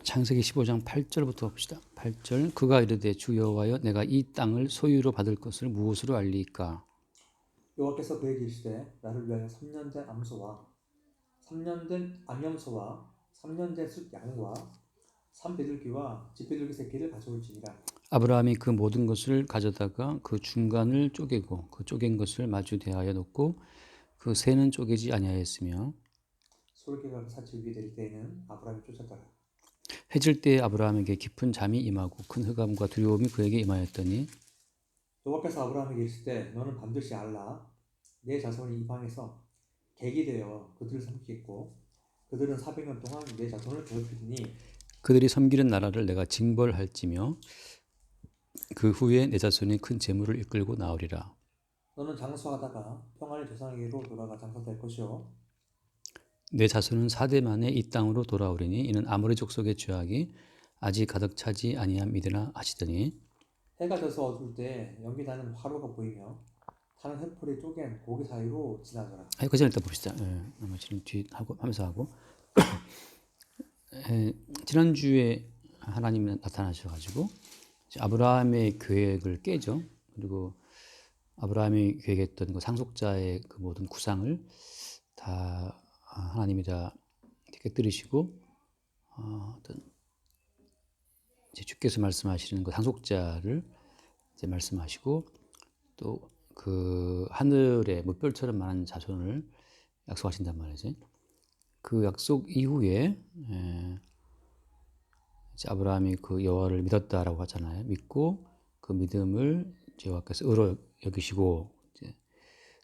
창세기 15장 8절부터 봅시다. 8절 그가 이르되 주 여호와여 내가 이 땅을 소유로 받을 것을 무엇으로 알리까? 여호와께서 그에게 이르시되 나를 위하여 3년 된 암소와 3년 된 암염소와 3년 된 숫양과 3비둘기와 집비둘기 새끼를 가져올지니라. 아브라함이 그 모든 것을 가져다가 그 중간을 쪼개고 그 쪼갠 것을 마주 대하여 놓고 그 새는 쪼개지 아니하였으며 소르기가 그 사치 위에 내릴 때에는 아브라함이 쫓았더라. 해질 때에 아브라함에게 깊은 잠이 임하고 큰 흑암과 두려움이 그에게 임하였더니 여호와께서 아브라함에게 이르시되 너는 반드시 알라. 내 자손이 이방에서 객이 되어 그들을 섬기겠고 그들은 400년 동안 내 자손을 괴롭히리니 그들이 섬기는 나라를 내가 징벌할지며 그 후에 내 자손이 큰 재물을 이끌고 나오리라. 너는 장수하다가 평안히 조상에게로 돌아가 장사될 것이요 내 자손은 4대 만에 이 땅으로 돌아오리니 이는 아모리 족속의 죄악이 아직 가득 차지 아니함이되나 하시더니 해가 져서 어두울 때 연기나는 화로가 보이며 타는 횃불이 쪼갠 고기 사이로 지나더라. 그 전에 일단 봅시다. 나머지는 뒤 하고 하면서 하고 지난주에 하나님이 나타나셔가지고 아브라함의 계획을 깨죠. 그리고 아브라함이 계획했던 그 상속자의 그 모든 구상을 다 하나님이 다 깨뜨리시고 어떤 이제 주께서 말씀하시는 그 상속자를 이제 말씀하시고 또 그 하늘의 물결처럼 많은 자손을 약속하신단 말이지. 그 약속 이후에 이제 아브라함이 그 여호와를 믿었다라고 하잖아요. 믿고 그 믿음을 여호와께서 의로 여기시고 이제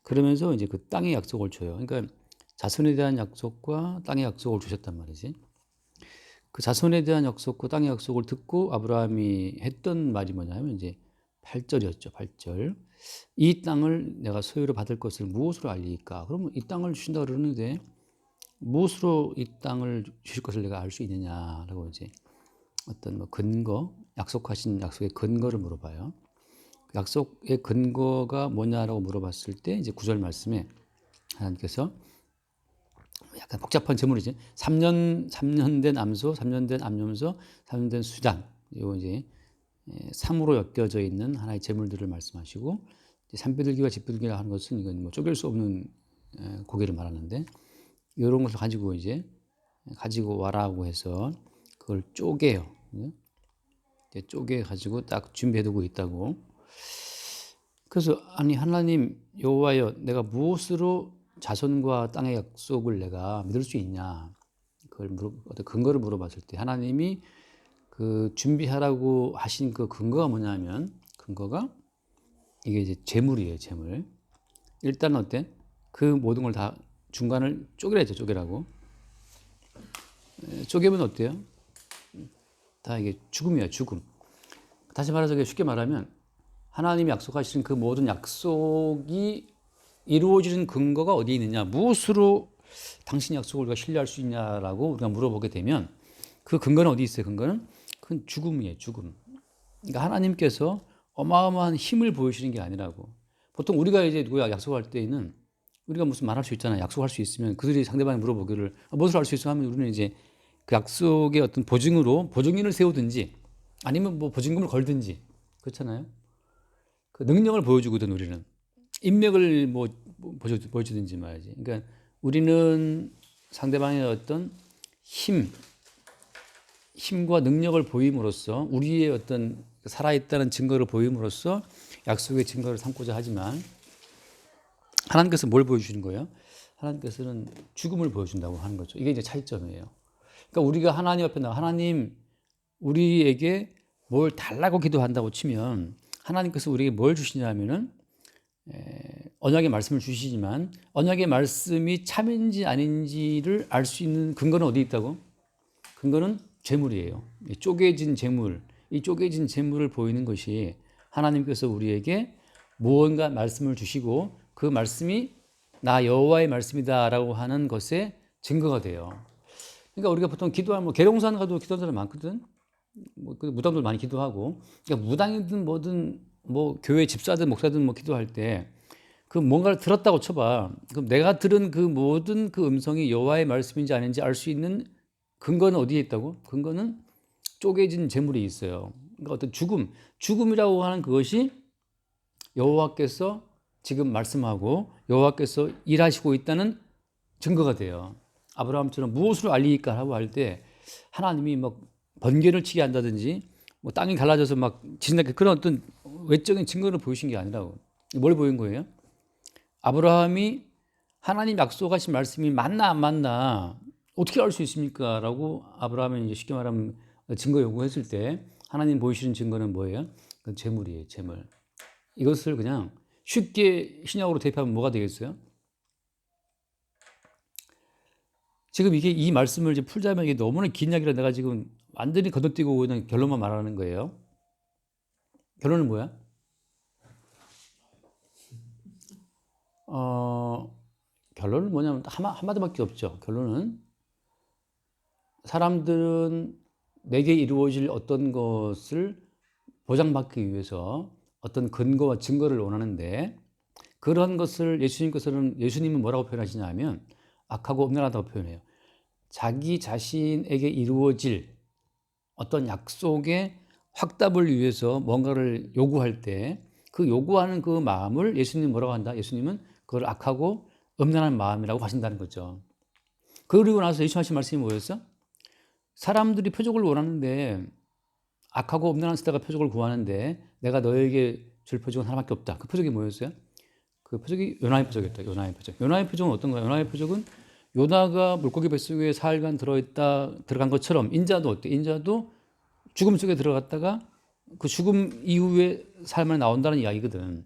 그러면서 이제 그 땅의 약속을 줘요. 그러니까 자손에 대한 약속과 땅의 약속을 주셨단 말이지. 그 자손에 대한 약속과 땅의 약속을 듣고 아브라함이 했던 말이 뭐냐면 이제 8절이었죠. 8절. 이 땅을 내가 소유로 받을 것을 무엇으로 알리까? 그러면 이 땅을 주신다 그러는데 무엇으로 이 땅을 주실 것을 내가 알 수 있느냐라고 이제 어떤 뭐 근거, 약속하신 약속의 근거를 물어봐요. 약속의 근거가 뭐냐라고 물어봤을 때 이제 9절 말씀에 하나님께서 약간 복잡한 제물이지. 3년 된 암소, 3년 된 암염소, 3년 된 수장. 이거 이제 3으로 엮여져 있는 하나의 제물들을 말씀하시고 산비둘기와 집비둘기라 하는 것은 이건 뭐 쪼갤 수 없는 고기를 말하는데 이런 것을 가지고 이제 가지고 와라고 해서 그걸 쪼개요. 쪼개 가지고 딱 준비해두고 있다고. 그래서 아니 하나님 여호와여 내가 무엇으로 자손과 땅의 약속을 내가 믿을 수 있냐? 그걸 어떤 근거를 물어봤을 때 하나님이 그 준비하라고 하신 그 근거가 뭐냐면 근거가 이게 이제 재물이에요, 재물. 일단 어때? 그 모든 걸 다 중간을 쪼개라죠, 쪼개라고. 쪼개면 어때요? 다 이게 죽음이에요, 죽음. 다시 말해서 쉽게 말하면 하나님이 약속하신 그 모든 약속이 이루어지는 근거가 어디에 있느냐, 무엇으로 당신 약속을 우리가 신뢰할 수 있냐라고 우리가 물어보게 되면 그 근거는 어디 있어요? 근거는 그건 죽음이에요, 죽음. 그러니까 하나님께서 어마어마한 힘을 보여주시는 게 아니라고. 보통 우리가 이제 누구야 약속할 때에는 우리가 무슨 말할 수 있잖아요. 약속할 수 있으면 그들이 상대방이 물어보기를 무엇을 할 수 있어 하면 우리는 이제 그 약속의 어떤 보증으로 보증인을 세우든지 아니면 뭐 보증금을 걸든지 그렇잖아요. 그 능력을 보여주거든 우리는. 인맥을 뭐 보여주든지 말이지. 그러니까 우리는 상대방의 어떤 힘과 능력을 보임으로써 우리의 어떤 살아있다는 증거를 보임으로써 약속의 증거를 삼고자 하지만 하나님께서 뭘 보여주시는 거예요? 하나님께서는 죽음을 보여준다고 하는 거죠. 이게 이제 차이점이에요. 그러니까 우리가 하나님 앞에 나가 하나님 우리에게 뭘 달라고 기도한다고 치면 하나님께서 우리에게 뭘 주시냐면은 언약의 말씀을 주시지만 언약의 말씀이 참인지 아닌지를 알 수 있는 근거는 어디 있다고? 근거는 재물이에요. 쪼개진 재물, 이 쪼개진 재물을 보이는 것이 하나님께서 우리에게 무언가 말씀을 주시고 그 말씀이 나 여호와의 말씀이다라고 하는 것의 증거가 돼요. 그러니까 우리가 보통 기도하면 뭐 계룡산 가도 기도하는 사람 많거든. 뭐 무당들 많이 기도하고, 그러니까 무당이든 뭐든 뭐 교회 집사든 목사든 뭐 기도할 때 그 뭔가를 들었다고 쳐봐. 그럼 내가 들은 그 모든 그 음성이 여호와의 말씀인지 아닌지 알 수 있는 근거는 어디에 있다고? 근거는 쪼개진 재물이 있어요. 그러니까 어떤 죽음이라고 하는 그것이 여호와께서 지금 말씀하고 여호와께서 일하시고 있다는 증거가 돼요. 아브라함처럼 무엇으로 알리니까 하고 할 때 하나님이 막 번개를 치게 한다든지 뭐 땅이 갈라져서 막 지진나게 그런 어떤 외적인 증거를 보이신 게 아니라고. 뭘 보인 거예요? 아브라함이 하나님 약속하신 말씀이 맞나 안 맞나 어떻게 알 수 있습니까? 라고 아브라함이 이제 쉽게 말하면 증거 요구했을 때 하나님 보이시는 증거는 뭐예요? 그 재물이에요, 재물. 이것을 그냥 쉽게 신약으로 대입하면 뭐가 되겠어요? 지금 이게 이 말씀을 이제 풀자면 이게 너무나 긴 이야기라 내가 지금 완전히 건너뛰고 그냥 결론만 말하는 거예요. 결론은 뭐야? 결론은 뭐냐면 한마디밖에 없죠. 결론은 사람들은 내게 이루어질 어떤 것을 보장받기 위해서 어떤 근거와 증거를 원하는데 그런 것을 예수님은 뭐라고 표현하시냐면 악하고 음란하다고 표현해요. 자기 자신에게 이루어질 어떤 약속의 확답을 위해서 뭔가를 요구할 때 그 요구하는 그 마음을 예수님은 뭐라고 한다? 예수님은 그걸 악하고 음란한 마음이라고 하신다는 거죠. 그리고 나서 예수님 하신 말씀이 뭐였어? 사람들이 표적을 원하는데 악하고 음란한 스타가 표적을 구하는데 내가 너에게 줄 표적은 하나밖에 없다. 그 표적이 뭐였어요? 그 표적이 요나의 표적이었다. 요나의 표적. 요나의 표적은 어떤 거야? 요나의 표적은 요나가 물고기 뱃속에 사흘간 들어간 것처럼 인자도 어때? 인자도 죽음 속에 들어갔다가 그 죽음 이후에 삶을 나온다는 이야기거든.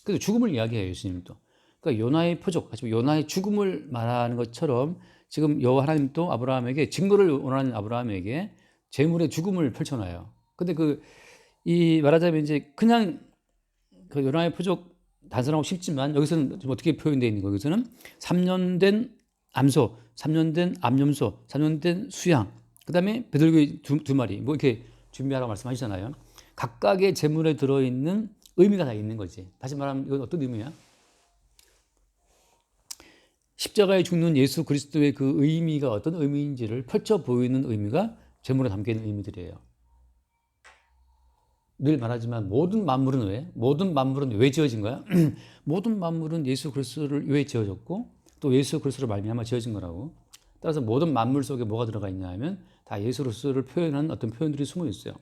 그래서 죽음을 이야기해요, 예수님도. 그러니까 요나의 표적, 하지만 요나의 죽음을 말하는 것처럼 지금 여호와 하나님도 아브라함에게 증거를 원하는 아브라함에게 재물의 죽음을 펼쳐놔요. 근데 이 말하자면 이제 그냥 그 요나의 표적 단순하고 쉽지만 여기서는 좀 어떻게 표현되어 있는 거예요? 여기서는 3년 된 암소, 3년 된 암염소, 3년 된 수양, 그 다음에 베들기 두 마리, 뭐 이렇게 준비하라고 말씀하시잖아요. 각각의 재물에 들어있는 의미가 다 있는 거지. 다시 말하면 이건 어떤 의미야? 십자가에 죽는 예수 그리스도의 그 의미가 어떤 의미인지를 펼쳐 보이는 의미가 재물에 담겨 있는 의미들이에요. 늘 말하지만 모든 만물은 왜 지어진 거야? 모든 만물은 예수 그리스도를 왜 지어졌고 또 예수 그리스도로 말미암아 지어진 거라고. 따라서 모든 만물 속에 뭐가 들어가 있냐 하면 다 예수 그리스도를 표현하는 어떤 표현들이 숨어 있어요.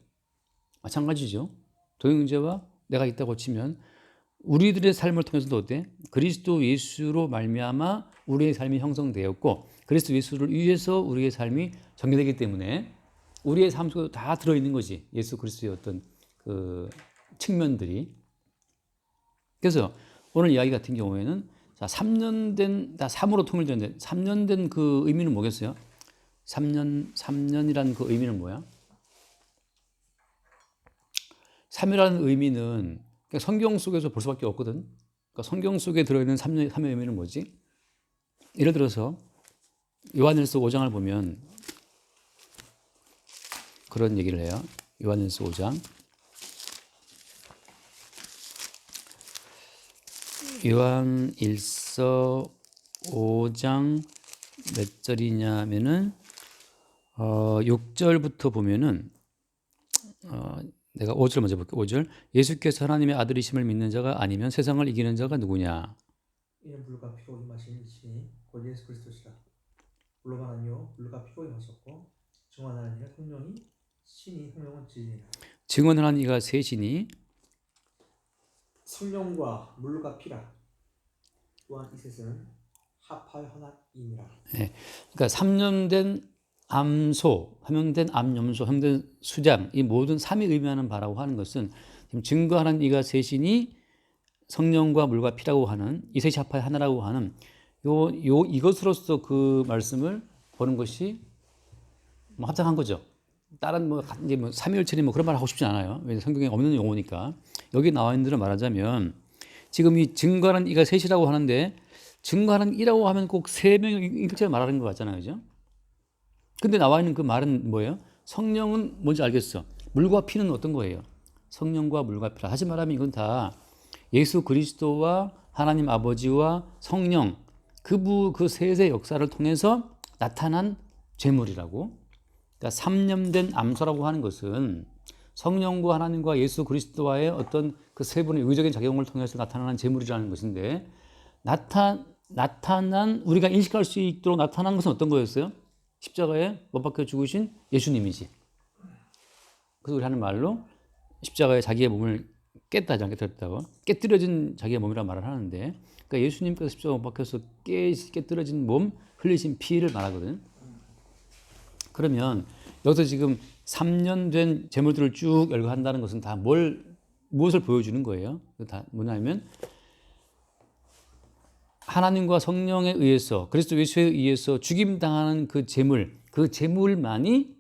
마찬가지죠. 동형제와 내가 있다고 치면 우리들의 삶을 통해서도 어때? 그리스도 예수로 말미암아 우리의 삶이 형성되었고 그리스도 예수를 위해서 우리의 삶이 전개되기 때문에 우리의 삶 속에도 다 들어있는 거지. 예수 그리스도의 어떤 그 측면들이. 그래서 오늘 이야기 같은 경우에는 자, 3년 된, 다 3으로 통일되는데 3년 된 그 의미는 뭐겠어요? 3년이라는 그 의미는 뭐야? 3이라는 의미는 성경 속에서 볼 수밖에 없거든. 그러니까 성경 속에 들어있는 3의 의미는 뭐지? 예를 들어서 요한일서 5장을 보면 그런 얘기를 해요. 요한일서 5장. 요한일서 5장 몇 절이냐면은 6절부터 보면은 내가 5절 먼저 볼게요. 5절. 예수께서 하나님의 아들이심을 믿는 자가 아니면 세상을 이기는 자가 누구냐? 이는 물과 피로 임하신 이시니 곧 예수 그리스도시라. 물로만 아니요 물과 피로 임하셨고 증언하는 이는 성령이 신이 성령은 진리니라. 증언하는 이가 셋이니 성령과 물과 피라. 또한 이 셋은 합하여 하나이니라. 네. 그러니까 3년 된 암소, 3년 된 암염소, 3년 된 수장 이 모든 3이 의미하는 바라고 하는 것은 지금 증거하는 이가 셋이니 성령과 물과 피라고 하는 이 셋이 합하여 하나라고 하는 이것으로서 그 말씀을 보는 것이 뭐 합당한 거죠. 다른 이제 삼위일체니 그런 말 하고 싶지 않아요. 왜냐면 성경에 없는 용어니까. 여기 나와 있는 대로 말하자면 지금 이 증거하는 이가 셋이라고 하는데 증거하는 이라고 하면 꼭 세 명의 인격체를 말하는 것 같잖아요. 그죠? 근데 나와 있는 그 말은 뭐예요? 성령은 뭔지 알겠어. 물과 피는 어떤 거예요? 성령과 물과 피라. 다시 말하면 이건 다 예수 그리스도와 하나님 아버지와 성령 그 셋의 역사를 통해서 나타난 죄물이라고. 그러니까 3년 암소라고 하는 것은 성령과 하나님과 예수 그리스도와의 어떤 그 세 분의 의적인 작용을 통해서 나타나는 제물이라는 것인데, 나타난 우리가 인식할 수 있도록 나타난 것은 어떤 거였어요? 십자가에 못 박혀 죽으신 예수님이지. 그래서 우리 하는 말로 십자가에 자기의 몸을 깼다, 안 깨뜨렸다고, 깨뜨려진 자기의 몸이라는 말을 하는데, 그러니까 예수님께서 십자가에 못 박혀서 깨뜨려진 몸, 흘리신 피를 말하거든. 그러면 여기서 지금 3년 된 제물들을 쭉 열거한다는 것은 다 무엇을 보여주는 거예요? 다 뭐냐면 하나님과 성령에 의해서, 그리스도 예수에 의해서 죽임당하는 그 제물만이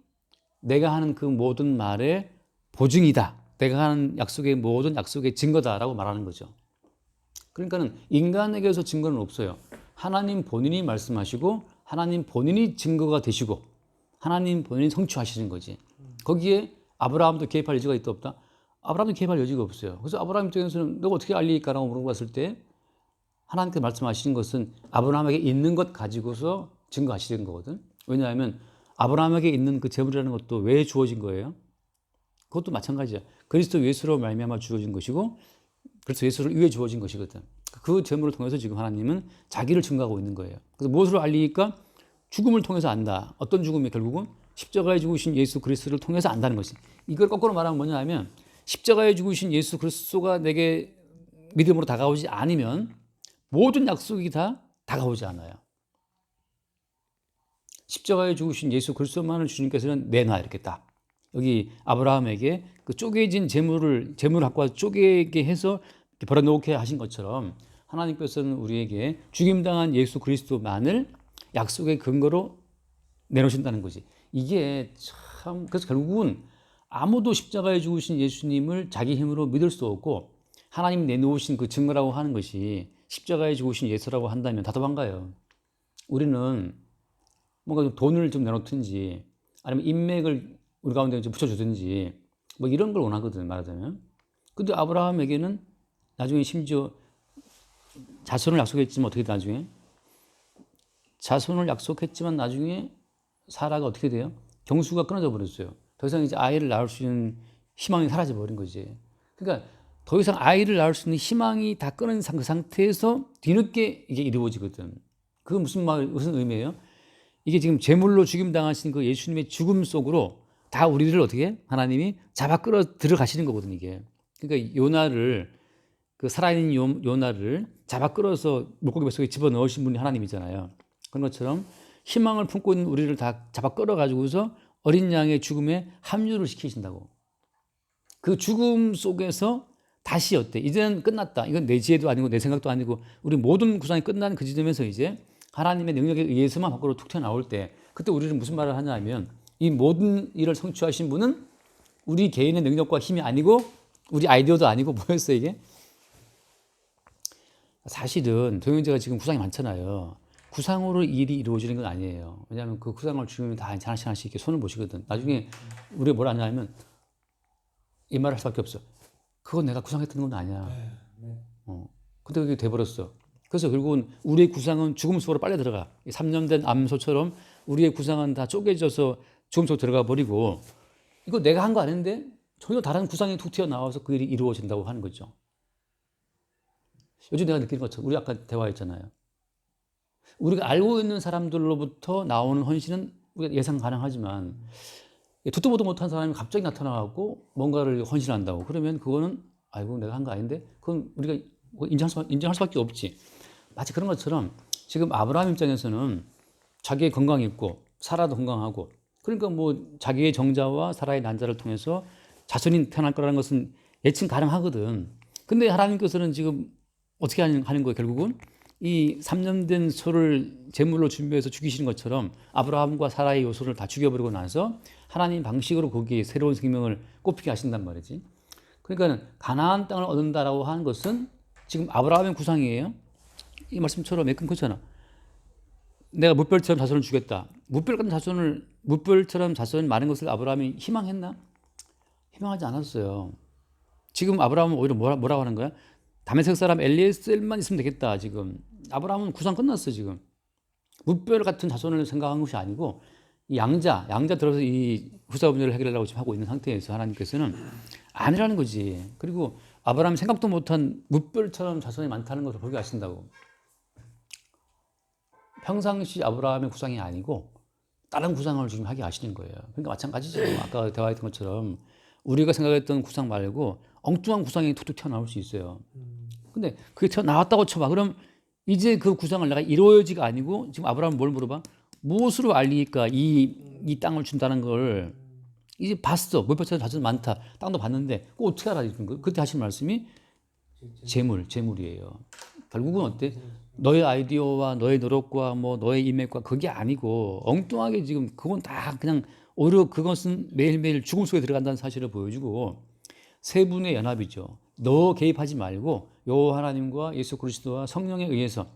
내가 하는 그 모든 말의 보증이다. 내가 하는 약속의 모든 약속의 증거다라고 말하는 거죠. 그러니까는 인간에게서 증거는 없어요. 하나님 본인이 말씀하시고 하나님 본인이 증거가 되시고 하나님 본인이 성취하시는 거지. 거기에 아브라함도 개입할 여지가 있다 없다? 아브라함도 개입할 여지가 없어요. 그래서 아브라함 입장에서는 너가 어떻게 알리까라고 물어봤을 때 하나님께서 말씀하시는 것은 아브라함에게 있는 것 가지고서 증거하시는 거거든. 왜냐하면 아브라함에게 있는 그 재물이라는 것도 왜 주어진 거예요? 그것도 마찬가지야. 그리스도 예수로 말미암아 주어진 것이고 그리스도 예수를 위해 주어진 것이거든. 그 재물을 통해서 지금 하나님은 자기를 증거하고 있는 거예요. 그래서 무엇으로 알리니까 죽음을 통해서 안다. 어떤 죽음이 결국은 십자가에 죽으신 예수 그리스도를 통해서 안다는 것이. 이걸 거꾸로 말하면 뭐냐 하면 십자가에 죽으신 예수 그리스도가 내게 믿음으로 다가오지 않으면 모든 약속이 다 다가오지 않아요. 십자가에 죽으신 예수 그리스도만을 주님께서는 내놔 이렇게 딱 여기 아브라함에게 그 쪼개진 재물을 갖고 쪼개게 해서 벌어놓게 하신 것처럼 하나님께서는 우리에게 죽임당한 예수 그리스도만을 약속의 근거로 내놓으신다는 거지. 이게 참 그래서 결국은 아무도 십자가에 죽으신 예수님을 자기 힘으로 믿을 수 없고 하나님이 내놓으신 그 증거라고 하는 것이 십자가에 죽으신 예수라고 한다면 답답한가요? 우리는 뭔가 좀 돈을 좀 내놓든지 아니면 인맥을 우리 가운데 좀 붙여주든지 뭐 이런 걸 원하거든 말하자면. 근데 아브라함에게는 나중에 심지어 자손을 약속했지만 어떻게 나중에 자손을 약속했지만 나중에 사라가 어떻게 돼요? 경수가 끊어져 버렸어요. 더 이상 이제 아이를 낳을 수 있는 희망이 사라져 버린 거지. 그러니까 더 이상 아이를 낳을 수 있는 희망이 다 끊어진 그 상태에서 뒤늦게 이게 이루어지거든. 그건 무슨 의미예요? 이게 지금 제물로 죽임 당하신 그 예수님의 죽음 속으로 다 우리를 어떻게 하나님이 잡아 끌어 들어가시는 거거든 이게. 그러니까 요나를 그 살아있는 요나를 잡아 끌어서 물고기 뱃속에 집어넣으신 분이 하나님이잖아요. 그런 것처럼 희망을 품고 있는 우리를 다 잡아 끌어가지고서 어린 양의 죽음에 합류를 시키신다고. 그 죽음 속에서 다시 어때? 이제는 끝났다. 이건 내 지혜도 아니고 내 생각도 아니고 우리 모든 구상이 끝난 그 지점에서 이제 하나님의 능력에 의해서만 밖으로 툭 튀어나올 때 그때 우리는 무슨 말을 하냐 하면 이 모든 일을 성취하신 분은 우리 개인의 능력과 힘이 아니고 우리 아이디어도 아니고 뭐였어요 이게? 사실은 동영제가 지금 구상이 많잖아요. 구상으로 일이 이루어지는 건 아니에요. 왜냐하면 그 구상을 주면 다 하나씩 하나씩 이렇게 손을 보시거든. 나중에 우리가 뭘 하냐면 이 말을 할 수밖에 없어. 그건 내가 구상했던 건 아니야. 근데 그게 돼버렸어. 그래서 결국은 우리의 구상은 죽음 속으로 빨려 들어가. 3년 된 암소처럼 우리의 구상은 다 쪼개져서 죽음 속으로 들어가 버리고 이거 내가 한 거 아닌데 전혀 다른 구상이 툭 튀어나와서 그 일이 이루어진다고 하는 거죠. 요즘 내가 느끼는 것처럼 우리 아까 대화했잖아요. 우리가 알고 있는 사람들로부터 나오는 헌신은 우리가 예상 가능하지만 듣도 보도 못한 사람이 갑자기 나타나고 뭔가를 헌신한다고 그러면 그거는 아이고 내가 한 거 아닌데 그건 우리가 인정할 수밖에 없지. 마치 그런 것처럼 지금 아브라함 입장에서는 자기의 건강이 있고 사라도 건강하고 그러니까 뭐 자기의 정자와 사라의 난자를 통해서 자손이 태어날 거라는 것은 예측 가능하거든. 근데 하나님께서는 지금 어떻게 하는 거예요? 결국은 이 3년 된 소를 제물로 준비해서 죽이시는 것처럼 아브라함과 사라의 요소를 다 죽여버리고 나서 하나님 방식으로 거기에 새로운 생명을 꽃피게 하신단 말이지. 그러니까 가나안 땅을 얻는다라고 하는 것은 지금 아브라함의 구상이에요. 이 말씀처럼 매끈 그렇잖아. 내가 무별처럼 자손을 주겠다. 무별처럼 자손이 많은 것을 아브라함이 희망했나? 희망하지 않았어요. 지금 아브라함은 오히려 뭐라고 하는 거야? 다메섹 사람 엘리에셀만 있으면 되겠다. 지금 아브라함은 구상 끝났어 지금. 무별 같은 자손을 생각한 것이 아니고 이 양자 들어서 이 후사 문제를 해결하려고 지금 하고 있는 상태에서 하나님께서는 아니라는 거지. 그리고 아브라함이 생각도 못한 무별처럼 자손이 많다는 것을 보게 하신다고. 평상시 아브라함의 구상이 아니고 다른 구상을 지금 하게 하시는 거예요. 그러니까 마찬가지죠. 아까 대화했던 것처럼 우리가 생각했던 구상 말고 엉뚱한 구상이 툭툭 튀어나올 수 있어요. 근데 그게 튀어나왔다고 쳐봐. 그럼 이제 그 구상을 내가 이루어지가 아니고 지금 아브라함은 뭘 물어봐? 무엇으로 알리니까 이 땅을 준다는 걸 이제 봤어. 무별처럼 자손 많다. 땅도 봤는데 그거 어떻게 알아주는 거예요? 그때 하신 말씀이 재물이에요. 결국은 어때? 너의 아이디어와 너의 노력과 뭐 너의 인맥과 그게 아니고 엉뚱하게 지금 그건 다 그냥 오히려 그것은 매일매일 죽음 속에 들어간다는 사실을 보여주고 세 분의 연합이죠. 너 개입하지 말고 여호와 하나님과 예수 그리스도와 성령에 의해서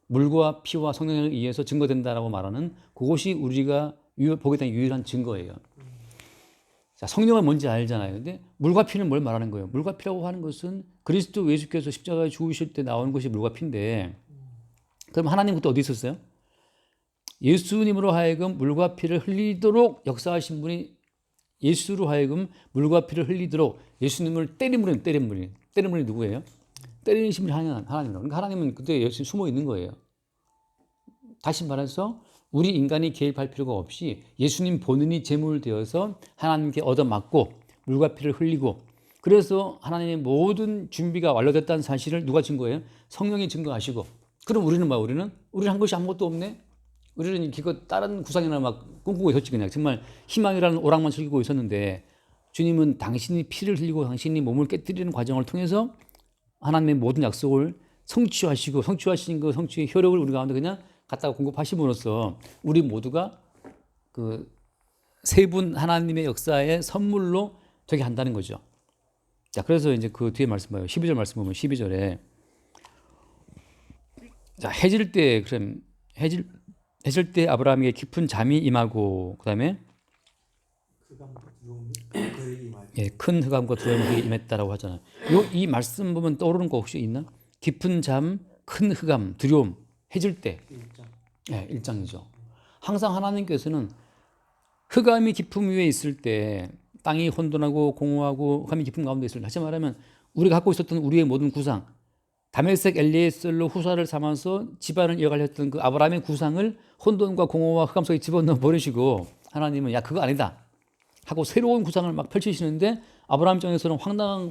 물과 피와 성령에 의해서 증거된다라고 말하는 그것이 우리가 보게 된 유일한 증거예요. 자, 성령은 뭔지 알잖아요. 근데 물과 피는 뭘 말하는 거예요? 물과 피라고 하는 것은 그리스도 예수께서 십자가에 죽으실 때 나오는 것이 물과 피인데 그럼 하나님 그때 어디 있었어요? 예수님으로 하여금 물과 피를 흘리도록 역사하신 분이 예수로 하여금 물과 피를 흘리도록 예수님을 때린 분이 누구예요? 때리신 분이 하나님이라고. 그러니까 하나님은 그때 열심히 숨어 있는 거예요. 다시 말해서 우리 인간이 개입할 필요가 없이 예수님 본인이 제물되어서 하나님께 얻어맞고 물과 피를 흘리고 그래서 하나님의 모든 준비가 완료됐다는 사실을 누가 증거해요? 성령이 증거하시고 그럼 우리는 뭐야? 우리는 한 것이 아무것도 없네? 우리는 기껏 다른 구상이나 막 꿈꾸고 있었지 그냥 정말 희망이라는 오랑만 즐기고 있었는데 주님은 당신이 피를 흘리고 당신이 몸을 깨뜨리는 과정을 통해서 하나님의 모든 약속을 성취하신 그 성취의 효력을 우리 가운데 그냥 갖다가 공급하심으로써 우리 모두가 그 세 분 하나님의 역사의 선물로 되게 한다는 거죠. 자, 그래서 이제 그 뒤에 말씀 봐요. 12절 말씀 보면 12절에 자, 해질 때 아브라함에게 깊은 잠이 임하고 그다음에 큰 흑암과 두려움이 그에게 임했다라고 하잖아요. 이 말씀 보면 떠오르는 거 혹시 있나? 깊은 잠, 큰 흑암, 두려움, 해질 때. 1장이죠. 항상 하나님께서는 흑암이 깊음 위에 있을 때 땅이 혼돈하고 공허하고 흑암이 깊은 가운데 있을 때 다시 말하면 우리가 갖고 있었던 우리의 모든 구상 다메섹 엘리에셀로 후사를 삼아서 집안을 이어가려 했던 그 아브라함의 구상을 혼돈과 공허와 흑암 속에 집어넣어 버리시고 하나님은 야 그거 아니다 하고 새로운 구상을 막 펼치시는데 아브라함 입장에서는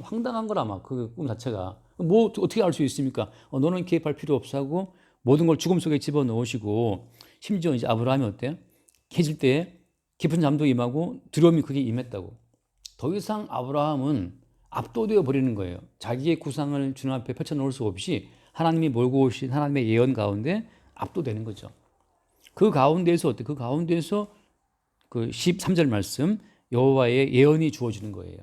황당한 거라 막 그 꿈 자체가 뭐 어떻게 알 수 있습니까? 너는 개입할 필요 없어 하고 모든 걸 죽음 속에 집어넣으시고 심지어 이제 아브라함이 어때요? 해질 때 깊은 잠도 임하고 두려움이 그게 임했다고. 더 이상 아브라함은 압도되어 버리는 거예요. 자기의 구상을 주님 앞에 펼쳐놓을 수 없이 하나님이 몰고 오신 하나님의 예언 가운데 압도되는 거죠. 그 가운데에서 어때? 그 가운데에서 그 13절 말씀 여호와의 예언이 주어지는 거예요.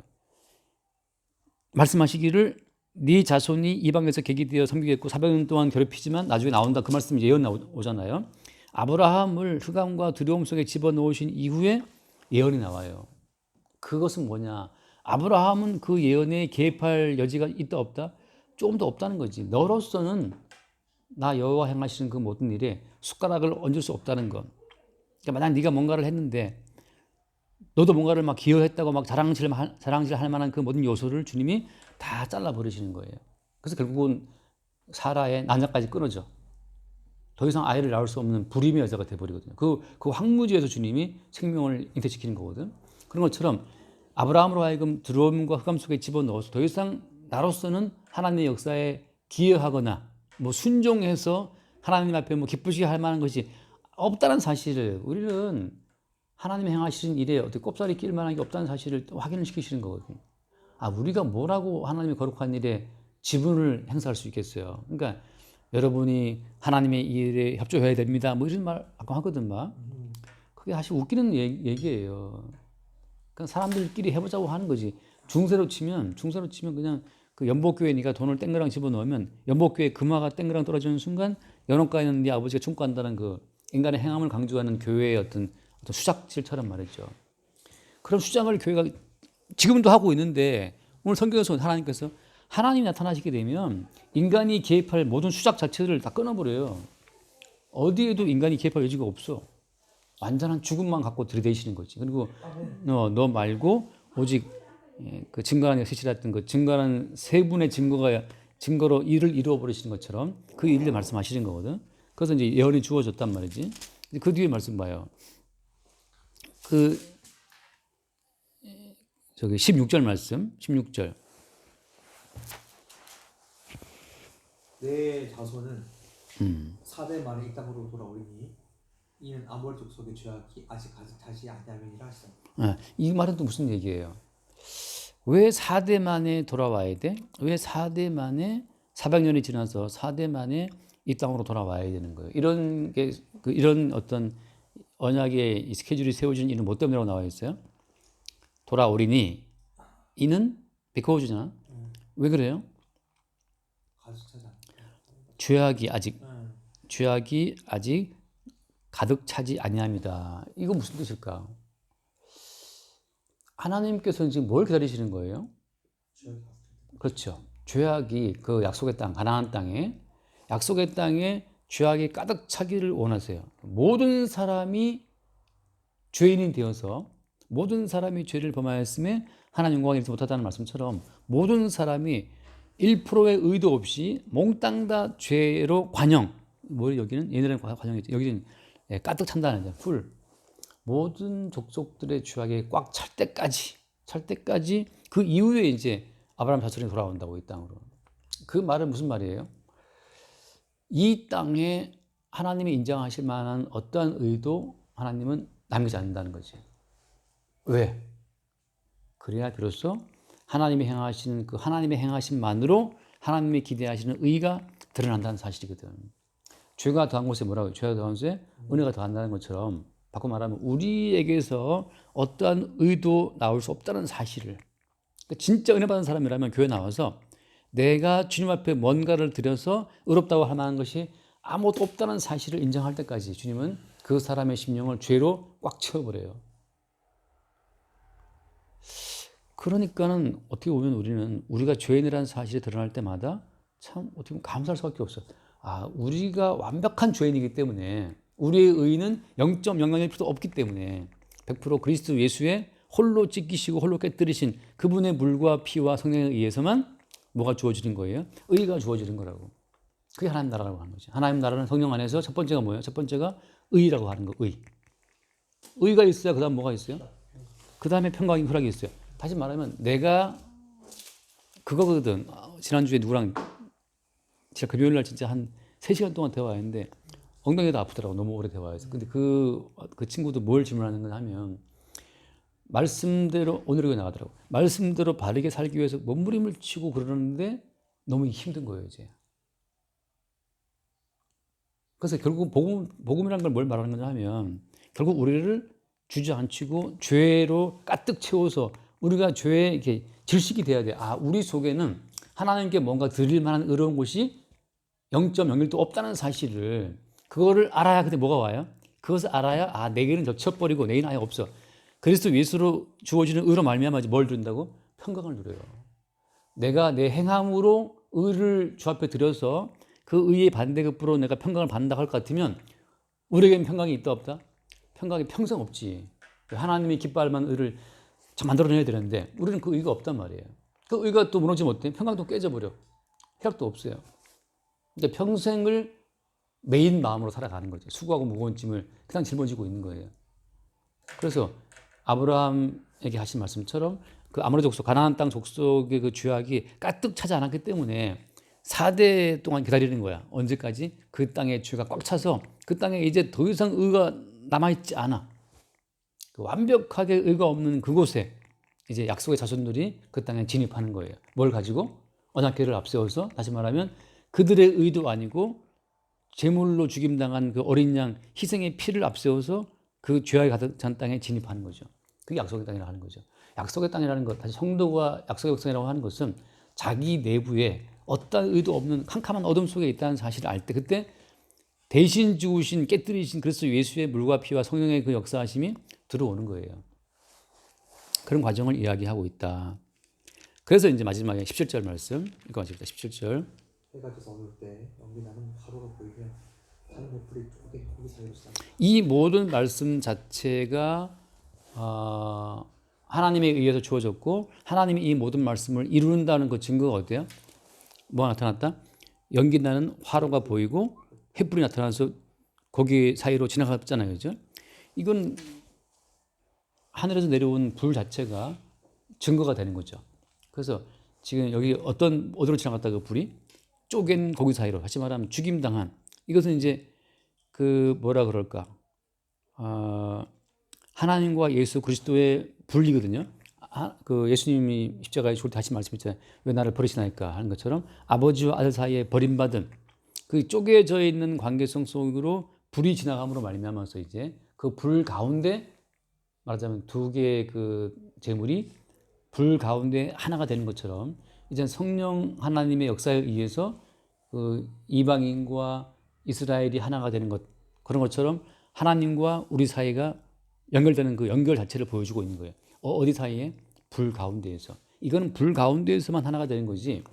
말씀하시기를 네 자손이 이방에서 계기되어 섬기겠고 400년 동안 괴롭히지만 나중에 나온다. 그 말씀이 예언 오잖아요. 아브라함을 흑암과 두려움 속에 집어넣으신 이후에 예언이 나와요. 그것은 뭐냐? 아브라함은 그 예언에 개입할 여지가 있다 없다? 조금 더 없다는 거지. 너로서는 나 여호와 행하시는 그 모든 일에 숟가락을 얹을 수 없다는 것. 그러니까 만약 네가 뭔가를 했는데 너도 뭔가를 막 기여했다고 막 자랑질할 만한 그 모든 요소를 주님이 다 잘라버리시는 거예요. 그래서 결국은 사라의 난자까지 끊어져. 더 이상 아이를 낳을 수 없는 불임의 여자가 돼버리거든요. 그 황무지에서 주님이 생명을 잉태시키는 거거든. 그런 것처럼 아브라함으로 하여금 두려움과 흑암 속에 집어넣어서 더 이상 나로서는 하나님의 역사에 기여하거나 뭐 순종해서 하나님 앞에 뭐 기쁘시게 할 만한 것이 없다는 사실을 우리는 하나님이 행하시는 일에 어떻게 꼽사리 낄 만한 게 없다는 사실을 확인을 시키시는 거거든요. 우리가 뭐라고 하나님의 거룩한 일에 지분을 행사할 수 있겠어요. 그러니까 여러분이 하나님의 일에 협조해야 됩니다. 뭐 이런 말 아까 하거든 막. 그게 사실 웃기는 얘기예요. 그러니까 사람들끼리 해보자고 하는 거지. 중세로 치면 그냥 그 연복교회 네가 돈을 땡그랑 집어넣으면 연복교회 금화가 땡그랑 떨어지는 순간 연옥가에는 네 아버지가 충고한다는 그 인간의 행함을 강조하는 교회의 어떤 수작질처럼 말이죠. 그런 수작을 교회가 지금도 하고 있는데 오늘 성경에서 하나님께서 하나님이 나타나시게 되면 인간이 개입할 모든 수작 자체를 다 끊어버려요. 어디에도 인간이 개입할 여지가 없어. 완전한 죽음만 갖고 들이대시는 거지. 그리고 아멘. 너 말고 오직 그 증거하는 세시했던 그 증거하는 세 분의 증거로 일을 이루어 버리시는 것처럼 그 일을 말씀하시는 거거든. 그래서 이제 예언이 주어졌단 말이지. 그 뒤에 말씀 봐요. 그 저기 16절 말씀, 16절. 내 자손은 4대 만에 이 땅으로 돌아오리니 이는 아모리 족속의 죄악이 아직 가득 차지 아니함이니라 하시다. 이 말은 또 무슨 얘기예요? 왜 4대 만에 돌아와야 돼? 왜 4대 만에 400년이 지나서 4대 만에 이 땅으로 돌아와야 되는 거예요? 이런 게 이런 어떤 언약의 이 스케줄이 세워진 이는 뭐 때문이라고 나와 있어요? 돌아오리니 이는 비커워주잖아. 왜 그래요? 가득 차지 않다. 죄악이 아직 가득 차지 아니함이다. 이거 무슨 뜻일까? 하나님께서는 지금 뭘 기다리시는 거예요? 죄악이 그렇죠. 죄악이 그 약속의 땅, 가나안 땅에 약속의 땅에 죄악이 가득 차기를 원하세요. 모든 사람이 죄인이 되어서 모든 사람이 죄를 범하였음에 하나님 영광을 잃지 못하다는 말씀처럼 모든 사람이 1%의 의도 없이 몽땅 다 죄로 관영. 뭘 여기는 얘네들은 관영이죠. 여기는 가득 찬다는 거죠. 풀. 모든 족속들의 죄악이 꽉 찰 때까지 그 이후에 이제 아브라함 자손이 돌아온다고 이 땅으로. 그 말은 무슨 말이에요? 이 땅에 하나님이 인정하실 만한 어떠한 의도 하나님은 남기지 않는다는 거지. 왜? 그래야 비로소 하나님이 행하시는 그 하나님의 행하심만으로 하나님이 기대하시는 의가 드러난다는 사실이거든. 죄가 더한 곳에 뭐라고? 죄가 더한 곳에 은혜가 더한다는 것처럼 바꿔 말하면 우리에게서 어떠한 의도 나올 수 없다는 사실을 진짜 은혜 받은 사람이라면 교회 나와서 내가 주님 앞에 뭔가를 드려서 의롭다고 할 만한 것이 아무것도 없다는 사실을 인정할 때까지 주님은 그 사람의 심령을 죄로 꽉 채워버려요. 그러니까는 어떻게 보면 우리는 우리가 죄인이라는 사실이 드러날 때마다 참 어떻게 보면 감사할 수밖에 없어. 우리가 완벽한 죄인이기 때문에 우리의 의는 0.001%도 없기 때문에 100% 그리스도 예수의 홀로 찢기시고 홀로 깨뜨리신 그분의 물과 피와 성령에 의해서만 뭐가 주어지는 거예요? 의가 주어지는 거라고. 그게 하나님 나라라고 하는 거죠. 하나님 나라는 성령 안에서 첫 번째가 뭐예요? 첫 번째가 의라고 하는 거. 의가 있어야 그 다음 뭐가 있어요? 그 다음에 평강이 허락이 있어요. 다시 말하면 내가 그거거든. 지난주에 누구랑 제가 금요일날 진짜 한 3시간 동안 대화했는데 엉덩이가 아프더라고. 너무 오래 대화해서. 근데 그 친구도 뭘 질문하는 건 하면 말씀대로 오늘이 나가더라고. 말씀대로 바르게 살기 위해서 몸부림을 치고 그러는데 너무 힘든 거예요, 이제. 그래서 결국 복음이라는 걸 뭘 말하는 거냐 하면 결국 우리를 주저앉히고 죄로 가득 채워서 우리가 죄에 이렇게 질식이 돼야 돼. 우리 속에는 하나님께 뭔가 드릴 만한 의로운 곳이 0.01도 없다는 사실을 그거를 알아야 그때 뭐가 와요? 그것을 알아야 내게는 덮쳐버리고 내게는 아예 없어. 그리스도 예수로 주어지는 의로 말미암아 뭘 누린다고? 평강을 누려요. 내가 내 행함으로 의를 주 앞에 들여서 그 의의 반대급부로 내가 평강을 받는다 할 것 같으면 우리에게는 평강이 있다 없다? 평강이 평생 없지. 하나님이 기뻐할 만한 의를 만들어내야 되는데 우리는 그 의가 없단 말이에요. 그 의가 또 무너지면 어때? 평강도 깨져버려. 쾌락도 없어요. 그러니까 평생을 메인 마음으로 살아가는 거죠. 수고하고 무거운 짐을 그냥 짊어지고 있는 거예요. 그래서 아브라함에게 하신 말씀처럼 그 아모리 족속, 가나안 땅 족속의 그 죄악이 가득 차지 않았기 때문에 4대 동안 기다리는 거야. 언제까지? 그 땅에 죄가 꽉 차서 그 땅에 이제 더 이상 의가 남아있지 않아. 그 완벽하게 의가 없는 그곳에 이제 약속의 자손들이 그 땅에 진입하는 거예요. 뭘 가지고? 언약궤를 앞세워서 다시 말하면 그들의 의도 아니고 제물로 죽임당한 그 어린 양 희생의 피를 앞세워서 그 죄악이 가득 찬 땅에 진입하는 거죠. 그게 약속의 땅이라고 하는 거죠. 약속의 땅이라는 것, 다시 성도가 약속의 백성이라고 하는 것은 자기 내부에 어떤 의도 없는 캄캄한 어둠 속에 있다는 사실을 알 때 그때 대신 죽으신 깨뜨리신 그리스도 예수의 물과 피와 성령의 그 역사하심이 들어오는 거예요. 그런 과정을 이야기하고 있다. 그래서 이제 마지막에 17절 말씀 읽어보겠습니다. 17절. 해가 져서 어두울 때 연기 나는 가루가 보이면 산 베풀이 고기 사이로 싸. 이 모든 말씀 자체가 하나님에 의해서 주어졌고 하나님이 이 모든 말씀을 이룬다는 그 증거가 어때요? 뭐가 나타났다? 연기 나는 화로가 보이고 횃불이 나타나서 고기 사이로 지나갔잖아요. 그죠? 이건 하늘에서 내려온 불 자체가 증거가 되는 거죠. 그래서 지금 여기 어디로 지나갔다 그 불이 쪼갠 고기 사이로, 다시 말하면 죽임당한, 이것은 이제 그 뭐라 그럴까, 하나님과 예수 그리스도의 분리거든요. 그 예수님이 십자가에 죽을 때 다시 말씀했잖아요. 왜 나를 버리시나이까 하는 것처럼 아버지와 아들 사이에 버림받은 그 쪼개져 있는 관계성 속으로 불이 지나감으로 말미암아서 이제 그 불 가운데, 말하자면 두 개의 그 제물이 불 가운데 하나가 되는 것처럼 이제 성령 하나님의 역사에 의해서 그 이방인과 이스라엘이 하나가 되는 것, 그런 것처럼 하나님과 우리 사이가 연결되는 그 연결 자체를 보여주고 있는 거예요. 어디 사이에? 불 가운데에서. 이거는 불 가운데에서만 하나가 되는 거지,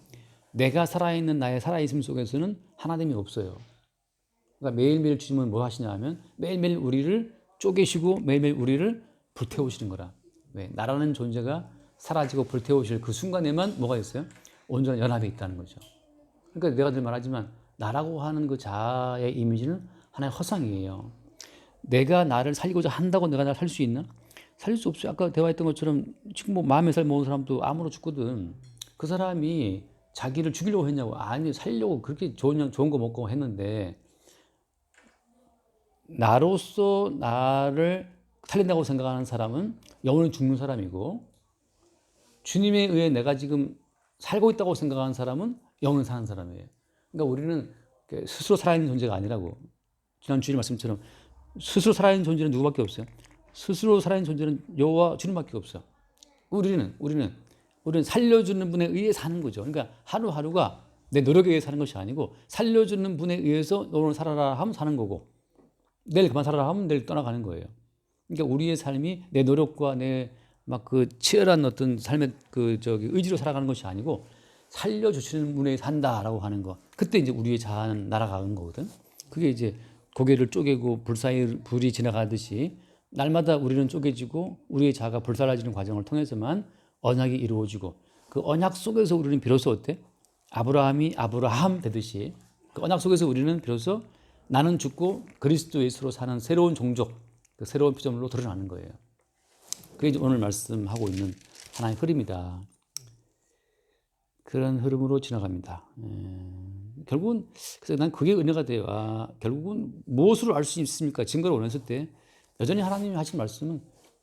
내가 살아있는 나의 살아있음 속에서는 하나님이 없어요. 그러니까 매일매일 주님은 뭐 하시냐 하면 매일매일 우리를 쪼개시고 매일매일 우리를 불태우시는 거라. 왜? 나라는 존재가 사라지고 불태우실 그 순간에만 뭐가 있어요? 온전한 연합이 있다는 거죠. 그러니까 내가 늘 말하지만 나라고 하는 그 자아의 이미지는 하나의 허상이에요. 내가 나를 살리고자 한다고 내가 나를 살 수 있나? 살릴 수 없어요. 아까 대화했던 것처럼 지금 뭐 40살 먹은 사람도 암으로 죽거든. 그 사람이 자기를 죽이려고 했냐고? 아니, 살려고 그렇게 좋은 거 먹고 했는데, 나로서 나를 살린다고 생각하는 사람은 영원히 죽는 사람이고, 주님에 의해 내가 지금 살고 있다고 생각하는 사람은 영원히 사는 사람이에요. 그러니까 우리는 스스로 살아있는 존재가 아니라고. 지난 주일 말씀처럼 스스로 살아있는 존재는 누구밖에 없어요? 스스로 살아있는 존재는 여호와 주님밖에 없어. 우리는 살려주는 분에 의해 사는 거죠. 그러니까 하루하루가 내 노력에 의해 사는 것이 아니고 살려주는 분에 의해서 오늘 살아라 하면 사는 거고, 내일 그만 살아라 하면 내일 떠나가는 거예요. 그러니까 우리의 삶이 내 노력과 내 막 그 치열한 어떤 삶의 그 의지로 살아가는 것이 아니고 살려주시는 분에 산다라고 하는 거. 그때 이제 우리의 자아는 날아가는 거거든. 그게 이제 고개를 쪼개고 불이 지나가듯이 날마다 우리는 쪼개지고 우리의 자아가 불살라지는 과정을 통해서만 언약이 이루어지고, 그 언약 속에서 우리는 비로소 어때? 아브라함이 아브라함 되듯이 그 언약 속에서 우리는 비로소 나는 죽고 그리스도 예수로 사는 새로운 종족, 그 새로운 피조물로 드러나는 거예요. 그게 이제 오늘 말씀하고 있는 하나의 흐름이다. 그런 흐름으로 지나갑니다. 결국은 그래서 난 그게 은혜가 돼요. 결국은 무엇으로 알 수 있습니까? 증거를 원했을 때 여전히 하나님이 하신 말씀은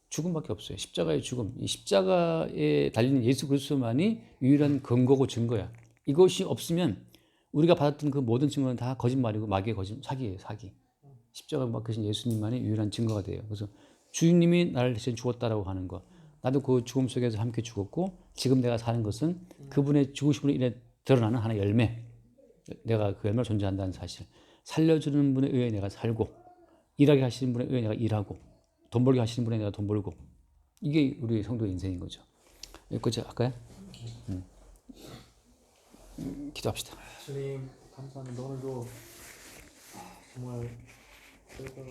죽음밖에 없어요. 십자가의 죽음. 이 십자가에 달리는 예수 그리스도만이 유일한 근거고 증거야. 이것이 없으면 우리가 받았던 그 모든 증거는 다 거짓말이고 마귀의 사기예요, 사기. 십자가에 박히신 예수님만이 유일한 증거가 돼요. 그래서 주님이 나를 대신 죽었다라고 하는 거, 나도 그 죽음 속에서 함께 죽었고 지금 내가 사는 것은 그분의 죽으심으로 인해 드러나는 하나의 열매, 내가 그 열매로 존재한다는 사실, 살려주는 분에 의해 내가 살고 일하게 하시는 분에 의해 내가 일하고 돈 벌게 하시는 분에 내가 돈 벌고, 이게 우리 성도의 인생인 거죠. 여기까지 할까요? 기도합시다. 주님 감사합니다. 오늘도 정말 저희가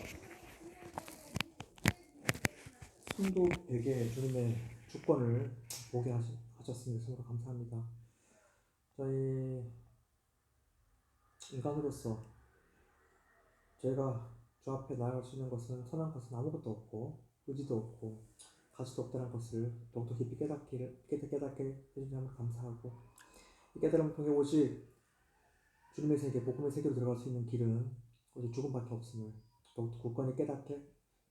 성도에게 주님의 주권을 보게 하셨습니다. 정말 감사합니다. 저희 인간으로서 저희가 주 앞에 나아갈 수 있는 것은 선한 것은 아무것도 없고 의지도 없고 가치도 없다는 것을 더욱더 깊이 깨닫게 해주시면 감사하고, 이 깨달음을 통해 오직 주님의 세계, 복음의 세계로 들어갈 수 있는 길은 오직 죽음밖에 없음을 더욱더 굳건히 깨닫게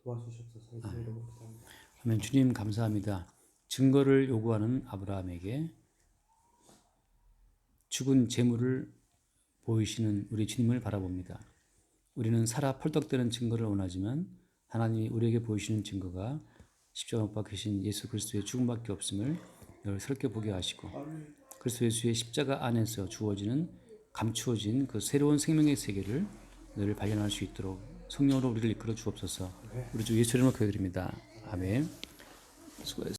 도와주시옵소서. 예수님의 이름으로 기도합니다. 아멘. 주님 감사합니다. 증거를 요구하는 아브라함에게 죽은 재물을 보이시는 우리 주님을 바라봅니다. 우리는 살아 펄떡대는 증거를 원하지만 하나님이 우리에게 보이시는 증거가 십자가 못 박히신 예수 그리스도의 죽음밖에 없음을 늘 새롭게 보게 하시고, 그리스도 예수의 십자가 안에서 주어지는 감추어진 그 새로운 생명의 세계를 늘 발견할 수 있도록 성령으로 우리를 이끌어 주옵소서. 우리 주 예수 이름으로 기도드립니다. 아멘. 수고하셨습니다.